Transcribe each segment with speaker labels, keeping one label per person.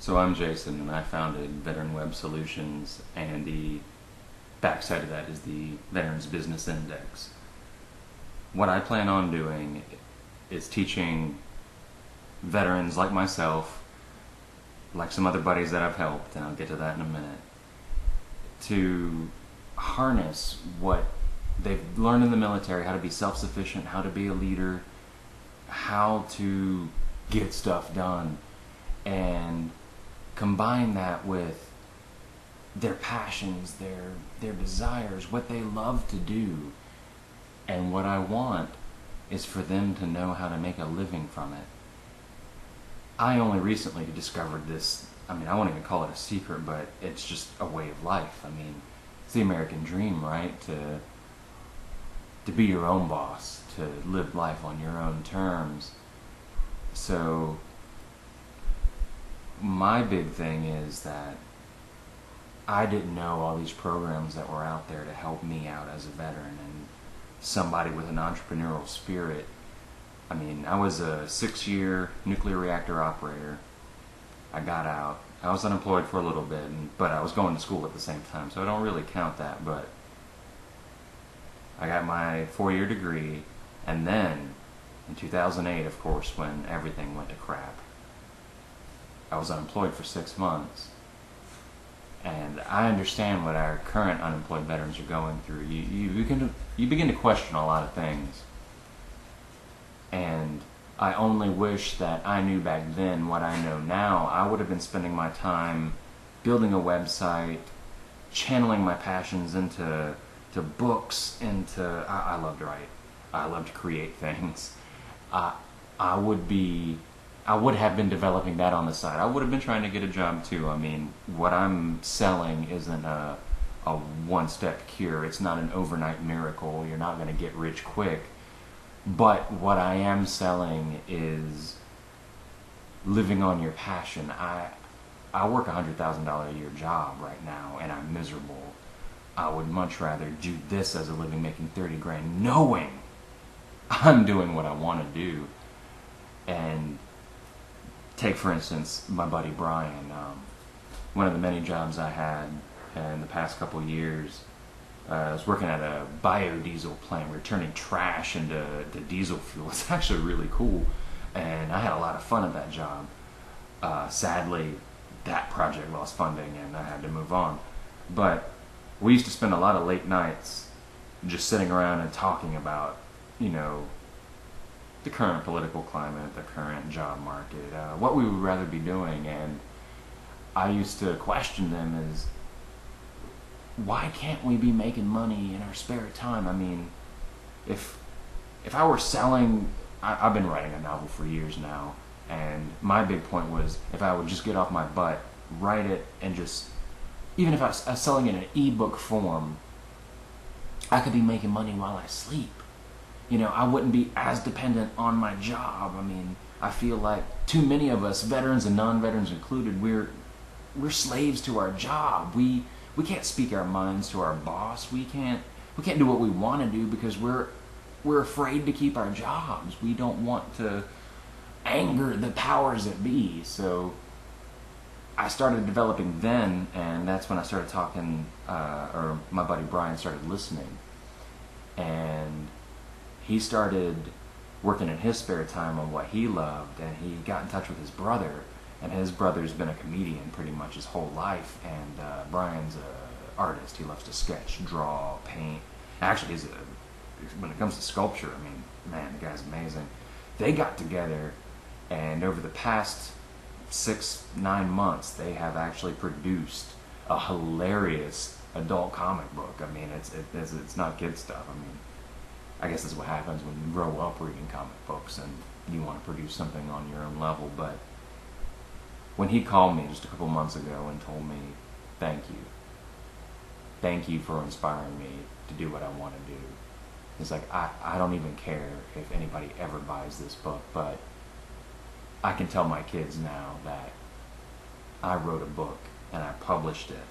Speaker 1: So I'm Jason, and I founded Veteran Web Solutions, and the backside of that is the Veterans Business Index. What I plan on doing is teaching veterans like myself, like some other buddies that I've helped, and I'll get to that in a minute, to harness what they've learned in the military, how to be self-sufficient, how to be a leader, how to get stuff done, and combine that with their passions, their desires, what they love to do. And what I want is for them to know how to make a living from it. I only recently discovered this. I mean, I won't even call it a secret, but it's just a way of life. I mean, it's the American dream, right? To be your own boss, to live life on your own terms. So my big thing is that I didn't know all these programs that were out there to help me out as a veteran and somebody with an entrepreneurial spirit. I mean, I was a 6-year nuclear reactor operator. I got out. I was unemployed for a little bit, but I was going to school at the same time, so I don't really count that. But I got my 4-year degree, and then in 2008, of course, when everything went to crap, I was unemployed for 6 months. And I understand what our current unemployed veterans are going through. You begin to question a lot of things. And I only wish that I knew back then what I know now. I would have been spending my time building a website, channeling my passions into books, I love to write. I love to create things. I would have been developing that on the side. I would have been trying to get a job too. I mean, what I'm selling isn't a one-step cure. It's not an overnight miracle. You're not going to get rich quick. But what I am selling is living on your passion. I work a $100,000 a year job right now, and I'm miserable. I would much rather do this as a living, making 30 grand, knowing I'm doing what I want to do. And take, for instance, my buddy Brian. One of the many jobs I had in the past couple of years, I was working at a biodiesel plant. We were turning trash into diesel fuel. It's actually really cool, and I had a lot of fun at that job. Sadly, that project lost funding, and I had to move on. But we used to spend a lot of late nights just sitting around and talking about, the current political climate, the current job market, what we would rather be doing. And I used to question them as, why can't we be making money in our spare time? I mean, if I were selling, I've been writing a novel for years now, and my big point was, if I would just get off my butt, write it, and just, even if I was selling it in an ebook form, I could be making money while I sleep. I wouldn't be as dependent on my job. I mean, I feel like too many of us, veterans and non-veterans included, we're slaves to our job. We can't speak our minds to our boss. We can't do what we want to do because we're afraid to keep our jobs. We don't want to anger the powers that be. So I started developing then, and that's when I started talking, or my buddy Brian started listening. And he started working in his spare time on what he loved, and he got in touch with his brother, and his brother's been a comedian pretty much his whole life, and Brian's an artist. He loves to sketch, draw, paint. Actually, when it comes to sculpture, I mean, man, the guy's amazing. They got together, and over the past 6-9 months, they have actually produced a hilarious adult comic book. I mean, it's not kid stuff. I mean, I guess that's what happens when you grow up reading comic books and you want to produce something on your own level. But when he called me just a couple months ago and told me, thank you for inspiring me to do what I want to do. It's like, I don't even care if anybody ever buys this book, but I can tell my kids now that I wrote a book and I published it,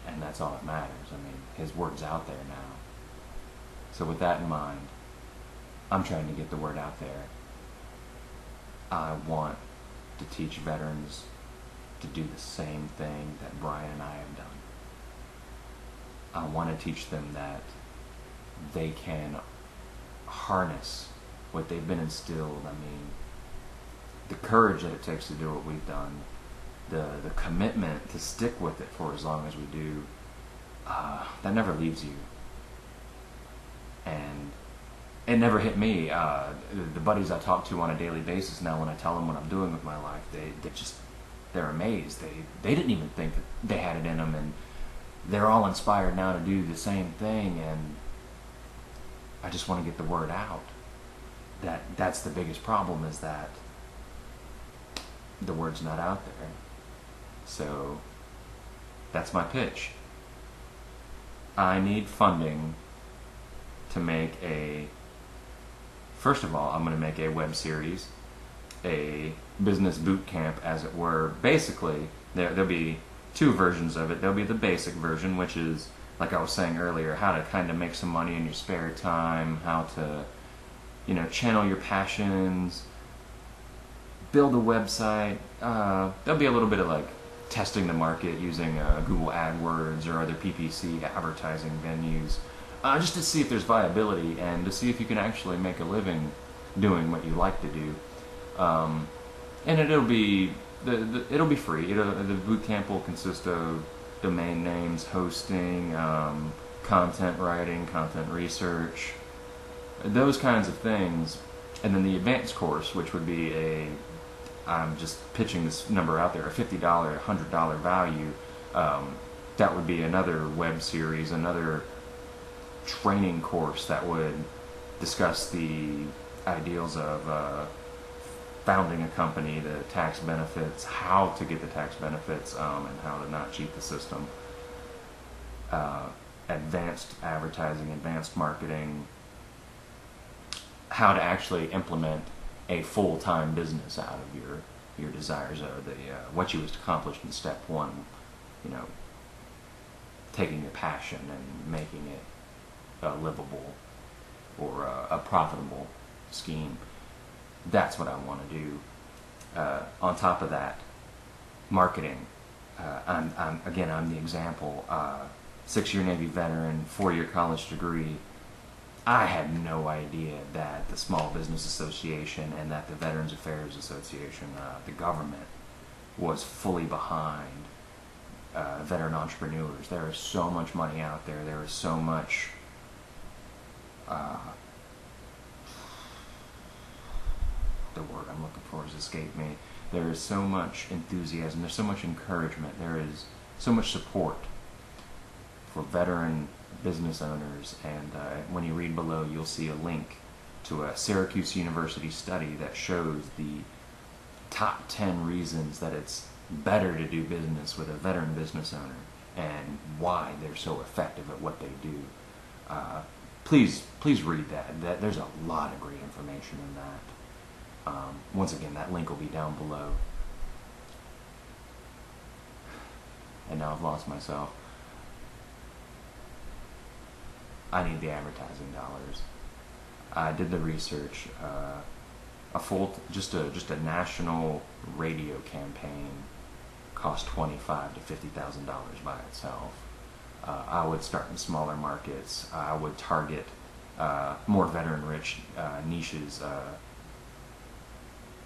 Speaker 1: and that's all that matters. I mean, his word's out there now. So with that in mind, I'm trying to get the word out there. I want to teach veterans to do the same thing that Brian and I have done. I want to teach them that they can harness what they've been instilled. I mean, the courage that it takes to do what we've done, the commitment to stick with it for as long as we do, that never leaves you. And it never hit me. The buddies I talk to on a daily basis now, when I tell them what I'm doing with my life, they're amazed. They didn't even think that they had it in them, and they're all inspired now to do the same thing. And I just want to get the word out. That's the biggest problem, is that the word's not out there. So that's my pitch. I need funding to make first of all, I'm going to make a web series, a business boot camp, as it were. Basically, there'll be two versions of it. There'll be the basic version, which is, like I was saying earlier, how to kind of make some money in your spare time, how to, channel your passions, build a website. There'll be a little bit of like testing the market using Google AdWords or other PPC advertising venues, just to see if there's viability and to see if you can actually make a living doing what you like to do. And it'll be it'll be free. The boot camp will consist of domain names, hosting, content writing, content research, those kinds of things. And then the advanced course, which would be I'm just pitching this number out there, a $50, $100 value. That would be another web series, another training course that would discuss the ideals of founding a company, the tax benefits, how to get the tax benefits, and how to not cheat the system. Advanced advertising, advanced marketing, how to actually implement a full-time business out of your desires, or what you accomplished in step one. Taking your passion and making it livable or a profitable scheme. That's what I want to do. On top of that, marketing. I'm the example. 6-year Navy veteran, 4-year college degree. I had no idea that the Small Business Association and that the Veterans Affairs Association, the government, was fully behind veteran entrepreneurs. There is so much money out there. There is so much the word I'm looking for has escaped me. There is so much enthusiasm. There's so much encouragement. There is so much support for veteran business owners. And when you read below, you'll see a link to a Syracuse University study that shows the top 10 reasons that it's better to do business with a veteran business owner and why they're so effective at what they do. Please read that. There's a lot of great information in that. Once again, that link will be down below. And now I've lost myself. I need the advertising dollars. I did the research. Just a national radio campaign cost $25,000 to $50,000 by itself. I would start in smaller markets. I would target more veteran-rich niches.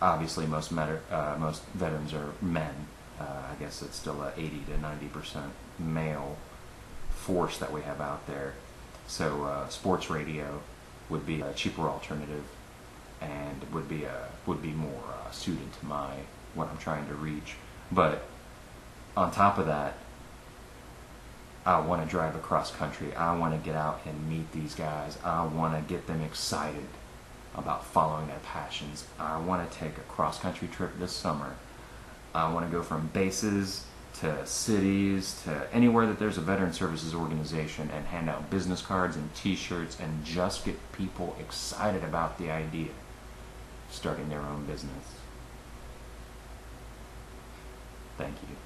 Speaker 1: Obviously, most veterans are men. I guess it's still a 80 to 90% male force that we have out there. So sports radio would be a cheaper alternative, and would be more suited to what I'm trying to reach. But on top of that, I want to drive across country. I want to get out and meet these guys. I want to get them excited about following their passions. I want to take a cross-country trip this summer. I want to go from bases to cities to anywhere that there's a veteran services organization and hand out business cards and t-shirts and just get people excited about the idea of starting their own business. Thank you.